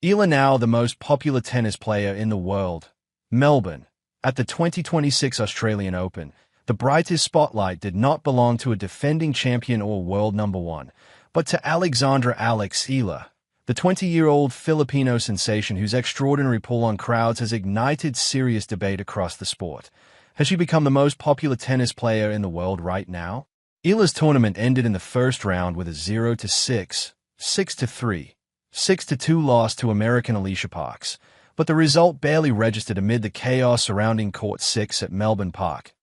Eala now the most popular tennis player in the world. Melbourne. At the 2026 Australian Open, the brightest spotlight did not belong to a defending champion or world number one, but to Alexandra Eala, the 20-year-old Filipino sensation whose extraordinary pull on crowds has ignited serious debate across the sport. Has she become the most popular tennis player in the world right now? Eala's tournament ended in the first round with a 0-6, 6-3, 6-2 loss to American Alicia Parks, but the result barely registered amid the chaos surrounding Court 6 at Melbourne Park.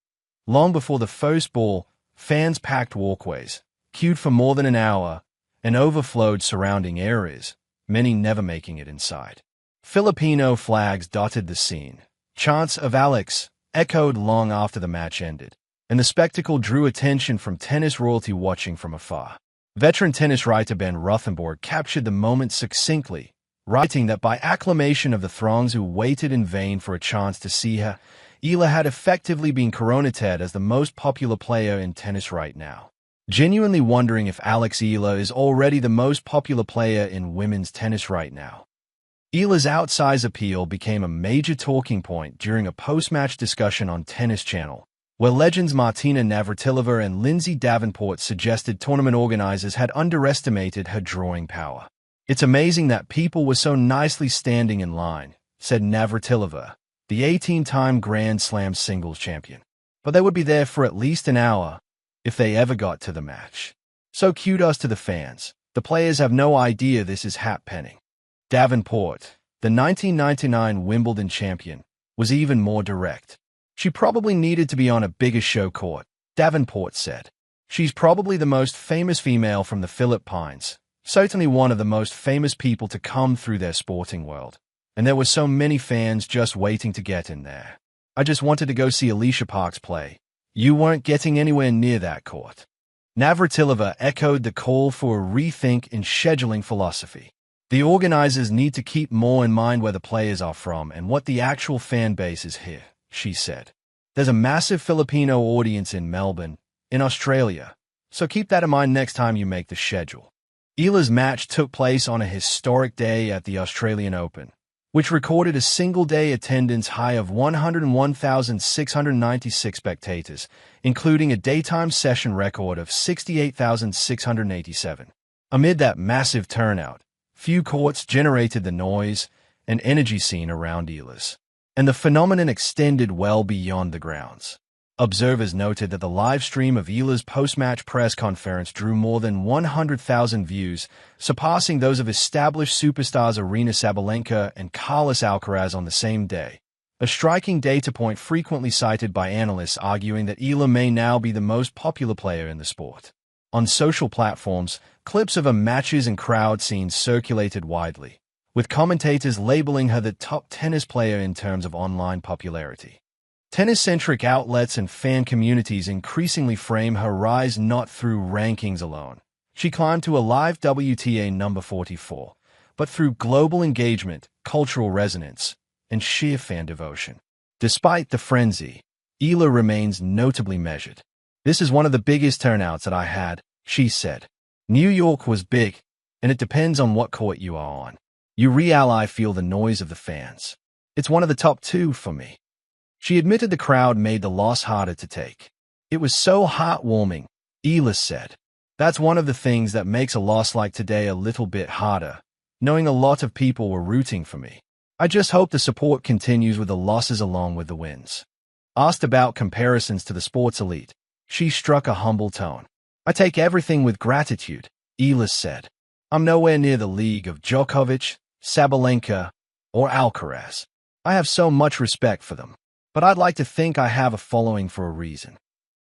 Long before the first ball, fans packed walkways, queued for more than an hour, and overflowed surrounding areas, many never making it inside. Filipino flags dotted the scene. Chants of Alex echoed long after the match ended, and the spectacle drew attention from tennis royalty watching from afar. Veteran tennis writer Ben Rothenborg captured the moment succinctly, writing that by acclamation of the throngs who waited in vain for a chance to see her, Eala had effectively been coronated as the most popular player in tennis right now. Genuinely wondering if Alex Eala is already the most popular player in women's tennis right now. Eala's outsized appeal became a major talking point during a post-match discussion on Tennis Channel, where legends Martina Navratilova and Lindsay Davenport suggested tournament organizers had underestimated her drawing power. "It's amazing that people were so nicely standing in line," said Navratilova, the 18-time Grand Slam singles champion. "But they would be there for at least an hour, if they ever got to the match. So kudos to the fans. The players have no idea this is happening." Davenport, the 1999 Wimbledon champion, was even more direct. "She probably needed to be on a bigger show court," Davenport said. "She's probably the most famous female from the Philippines, certainly one of the most famous people to come through their sporting world. And there were so many fans just waiting to get in there. I just wanted to go see Alicia Parks play. You weren't getting anywhere near that court." Navratilova echoed the call for a rethink in scheduling philosophy. "The organizers need to keep more in mind where the players are from and what the actual fan base is here," she said. "There's a massive Filipino audience in Melbourne, in Australia, so keep that in mind next time you make the schedule." Eala's match took place on a historic day at the Australian Open, which recorded a single-day attendance high of 101,696 spectators, including a daytime session record of 68,687. Amid that massive turnout, few courts generated the noise and energy seen around Eala's, and the phenomenon extended well beyond the grounds. Observers noted that the live stream of Eala's post-match press conference drew more than 100,000 views, surpassing those of established superstars Aryna Sabalenka and Carlos Alcaraz on the same day, a striking data point frequently cited by analysts arguing that Eala may now be the most popular player in the sport. On social platforms, clips of her matches and crowd scenes circulated widely, with commentators labeling her the top tennis player in terms of online popularity. Tennis-centric outlets and fan communities increasingly frame her rise not through rankings alone. She climbed to a live WTA number 44, but through global engagement, cultural resonance, and sheer fan devotion. Despite the frenzy, Eala remains notably measured. "This is one of the biggest turnouts that I had," she said. "New York was big, and it depends on what court you are on. You really feel the noise of the fans. It's one of the top two for me." She admitted the crowd made the loss harder to take. "It was so heartwarming," Eala said. "That's one of the things that makes a loss like today a little bit harder, knowing a lot of people were rooting for me. I just hope the support continues with the losses along with the wins." Asked about comparisons to the sports elite, she struck a humble tone. "I take everything with gratitude," Eala said. "I'm nowhere near the league of Djokovic, Sabalenka, or Alcaraz. I have so much respect for them. But I'd like to think I have a following for a reason."